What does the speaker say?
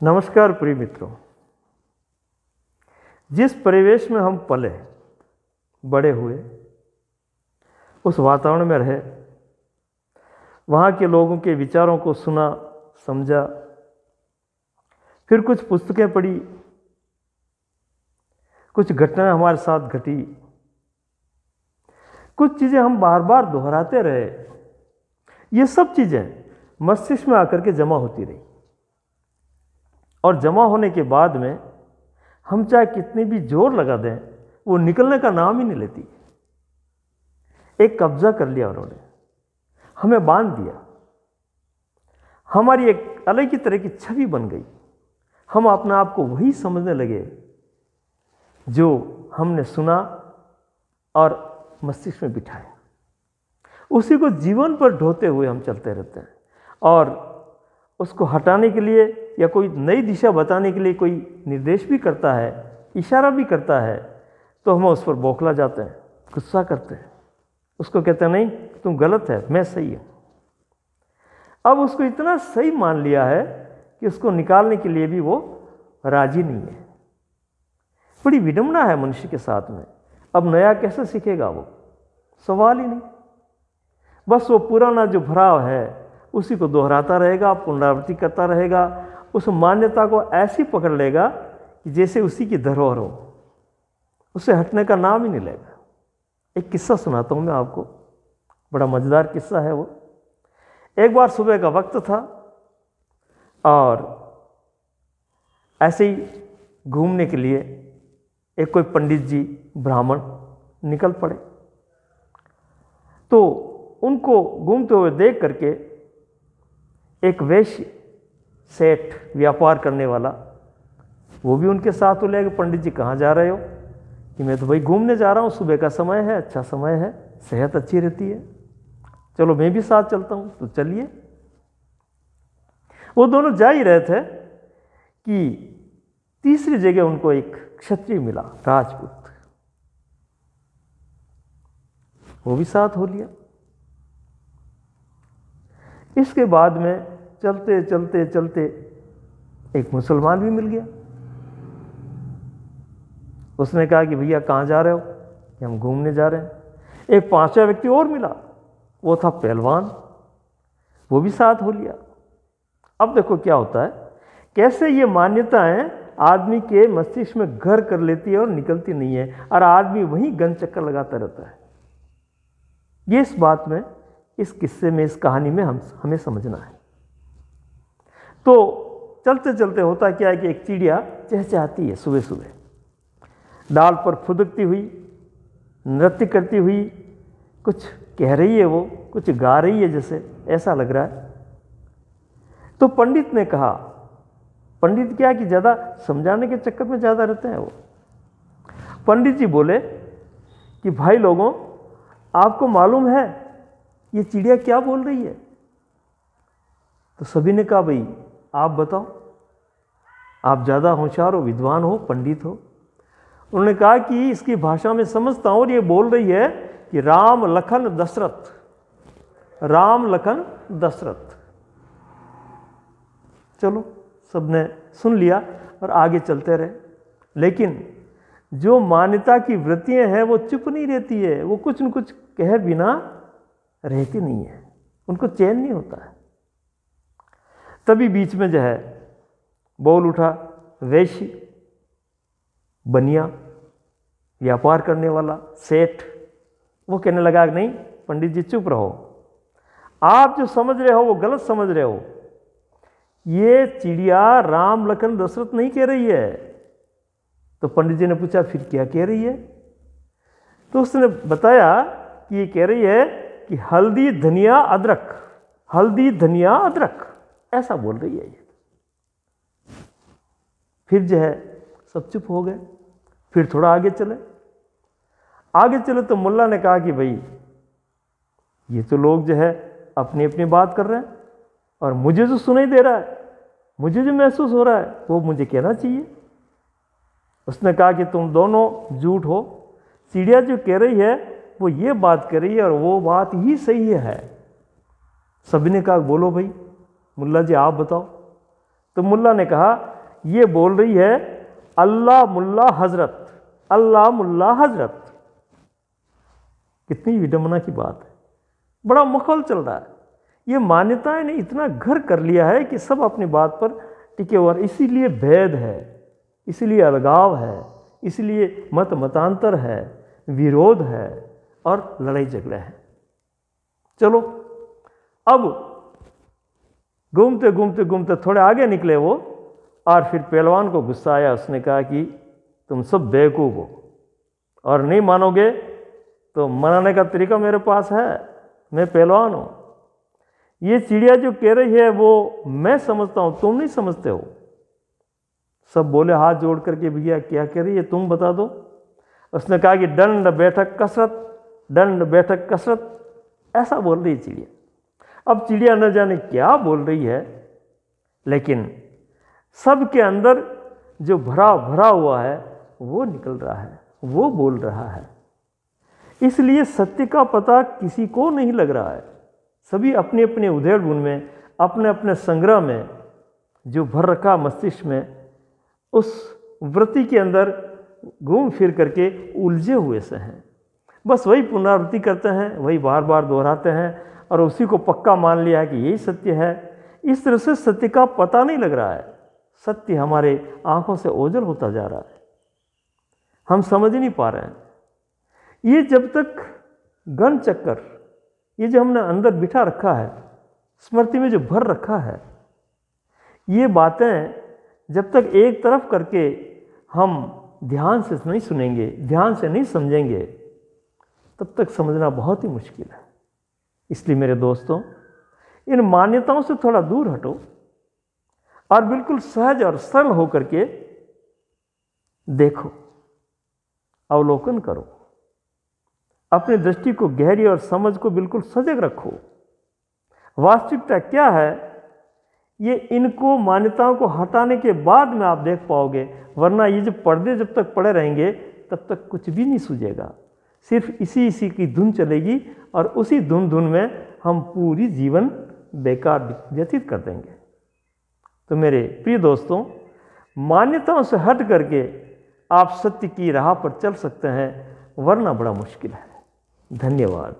नमस्कार प्रिय मित्रों। जिस परिवेश में हम पले बड़े हुए, उस वातावरण में रहे, वहाँ के लोगों के विचारों को सुना समझा, फिर कुछ पुस्तकें पढ़ी, कुछ घटनाएं हमारे साथ घटी, कुछ चीज़ें हम बार बार दोहराते रहे। ये सब चीज़ें मस्तिष्क में आकर के जमा होती रही और जमा होने के बाद में हम चाहे कितनी भी जोर लगा दें, वो निकलने का नाम ही नहीं लेती। एक कब्जा कर लिया उन्होंने, हमें बांध दिया, हमारी एक अलग ही तरह की छवि बन गई। हम अपने आप को वही समझने लगे जो हमने सुना और मस्तिष्क में बिठाया। उसी को जीवन पर ढोते हुए हम चलते रहते हैं और उसको हटाने के लिए या कोई नई दिशा बताने के लिए कोई निर्देश भी करता है, इशारा भी करता है, तो हम उस पर बौखला जाते हैं, गुस्सा करते हैं, उसको कहते हैं नहीं तुम गलत है, मैं सही हूँ। अब उसको इतना सही मान लिया है कि उसको निकालने के लिए भी वो राजी नहीं है। बड़ी विडंबना है मनुष्य के साथ में। अब नया कैसे सीखेगा वो? सवाल ही नहीं। बस वो पुराना जो भराव है उसी को दोहराता रहेगा, पुनरावृत्ति करता रहेगा, उस मान्यता को ऐसी पकड़ लेगा कि जैसे उसी की धरोहर हो, उससे हटने का नाम ही नहीं लेगा। एक किस्सा सुनाता हूँ मैं आपको, बड़ा मज़ेदार किस्सा है वो। एक बार सुबह का वक्त था और ऐसे ही घूमने के लिए एक कोई पंडित जी ब्राह्मण निकल पड़े। तो उनको घूमते हुए देख करके एक वैश्य सेठ व्यापार करने वाला वो भी उनके साथ हो ले कि पंडित जी कहाँ जा रहे हो? कि मैं तो भाई घूमने जा रहा हूँ, सुबह का समय है, अच्छा समय है, सेहत अच्छी रहती है, चलो मैं भी साथ चलता हूँ। तो चलिए। वो दोनों जा ही रहे थे कि तीसरी जगह उनको एक क्षत्रिय मिला, राजपूत, वो भी साथ हो लिया। इसके बाद में चलते चलते चलते एक मुसलमान भी मिल गया। उसने कहा कि भैया कहाँ जा रहे हो? कि हम घूमने जा रहे हैं। एक पांचवा व्यक्ति और मिला, वो था पहलवान, वो भी साथ हो लिया। अब देखो क्या होता है, कैसे ये मान्यताएं आदमी के मस्तिष्क में घर कर लेती है और निकलती नहीं है, और आदमी वहीं गन चक्कर लगाता रहता है। ये इस बात में, इस किस्से में, इस कहानी में हमें समझना है। तो चलते चलते होता क्या है कि एक चिड़िया चहचहाती है सुबह सुबह, डाल पर फुदकती हुई, नृत्य करती हुई, कुछ कह रही है, वो कुछ गा रही है जैसे, ऐसा लग रहा है। तो पंडित ने कहा, पंडित क्या कि ज़्यादा समझाने के चक्कर में ज़्यादा रहते हैं वो। पंडित जी बोले कि भाई लोगों, आपको मालूम है ये चिड़िया क्या बोल रही है? तो सभी ने कहा भाई आप बताओ, आप ज़्यादा होशियार हो, विद्वान हो, पंडित हो। उन्होंने कहा कि इसकी भाषा में समझता हूँ, और ये बोल रही है कि राम लखन दशरथ, राम लखन दशरथ। चलो, सबने सुन लिया और आगे चलते रहे। लेकिन जो मान्यता की वृत्तियां हैं वो चुप नहीं रहती है, वो कुछ न कुछ कहे बिना रहती नहीं है, उनको चैन नहीं होता है। तभी बीच में जो है बोल उठा वैश्य, बनिया, व्यापार करने वाला सेठ। वो कहने लगा नहीं पंडित जी चुप रहो, आप जो समझ रहे हो वो गलत समझ रहे हो। ये चिड़िया राम लखन दशरथ नहीं कह रही है। तो पंडित जी ने पूछा फिर क्या कह रही है? तो उसने बताया कि ये कह रही है कि हल्दी धनिया अदरक, हल्दी धनिया अदरक, ऐसा बोल रही है ये। फिर जो है सब चुप हो गए। फिर थोड़ा आगे चले, आगे चले तो मुल्ला ने कहा कि भाई ये तो लोग जो है अपनी अपनी बात कर रहे हैं और मुझे जो सुनाई दे रहा है, मुझे जो महसूस हो रहा है, वो मुझे कहना चाहिए। उसने कहा कि तुम दोनों झूठ हो, चिड़िया जो कह रही है वो ये बात कह रही है और वो बात ही सही है। सभी ने कहा बोलो भाई, मुल्ला जी आप बताओ। तो मुल्ला ने कहा ये बोल रही है अल्लाह मुल्ला हजरत, अल्लाह मुल्ला हजरत। कितनी विडंबना की बात है, बड़ा माहौल चल रहा है। ये मान्यताएं ने इतना घर कर लिया है कि सब अपनी बात पर टिके हुए, इसीलिए भेद है, इसीलिए अलगाव है, इसलिए मतांतर है, विरोध है और लड़ाई झगड़े हैं। चलो अब घूमते घूमते घूमते थोड़े आगे निकले वो, और फिर पहलवान को गुस्सा आया। उसने कहा कि तुम सब बेवकूफ़ हो और नहीं मानोगे तो मनाने का तरीका मेरे पास है, मैं पहलवान हूँ। ये चिड़िया जो कह रही है वो मैं समझता हूँ, तुम नहीं समझते हो। सब बोले हाथ जोड़ करके भैया क्या कह रही है तुम बता दो। उसने कहा कि दंड बैठक कसरत, दंड बैठक कसरत, ऐसा बोल रही है चिड़िया। अब चिड़िया न जाने क्या बोल रही है, लेकिन सबके अंदर जो भरा हुआ है वो निकल रहा है, वो बोल रहा है। इसलिए सत्य का पता किसी को नहीं लग रहा है। सभी अपने अपने उधेड़-बुन में, अपने अपने संग्रह में जो भर रखा मस्तिष्क में, उस वृत्ति के अंदर घूम फिर करके उलझे हुए से हैं। बस वही पुनरावृत्ति करते हैं, वही बार बार दोहराते हैं और उसी को पक्का मान लिया है कि यही सत्य है। इस तरह से सत्य का पता नहीं लग रहा है। सत्य हमारे आंखों से ओझल होता जा रहा है, हम समझ ही नहीं पा रहे हैं। ये जब तक घन चक्कर, ये जो हमने अंदर बिठा रखा है, स्मृति में जो भर रखा है, ये बातें जब तक एक तरफ करके हम ध्यान से नहीं सुनेंगे, ध्यान से नहीं समझेंगे, तब तक समझना बहुत ही मुश्किल है। इसलिए मेरे दोस्तों, इन मान्यताओं से थोड़ा दूर हटो और बिल्कुल सहज और सरल होकर के देखो, अवलोकन करो, अपनी दृष्टि को गहरी और समझ को बिल्कुल सजग रखो। वास्तविकता क्या है ये इनको मान्यताओं को हटाने के बाद में आप देख पाओगे, वरना ये जो पर्दे जब तक पड़े रहेंगे तब तक कुछ भी नहीं सूझेगा। सिर्फ इसी की धुन चलेगी और उसी धुन में हम पूरी जीवन बेकार व्यतीत कर देंगे। तो मेरे प्रिय दोस्तों, मान्यताओं से हट करके आप सत्य की राह पर चल सकते हैं, वरना बड़ा मुश्किल है। धन्यवाद।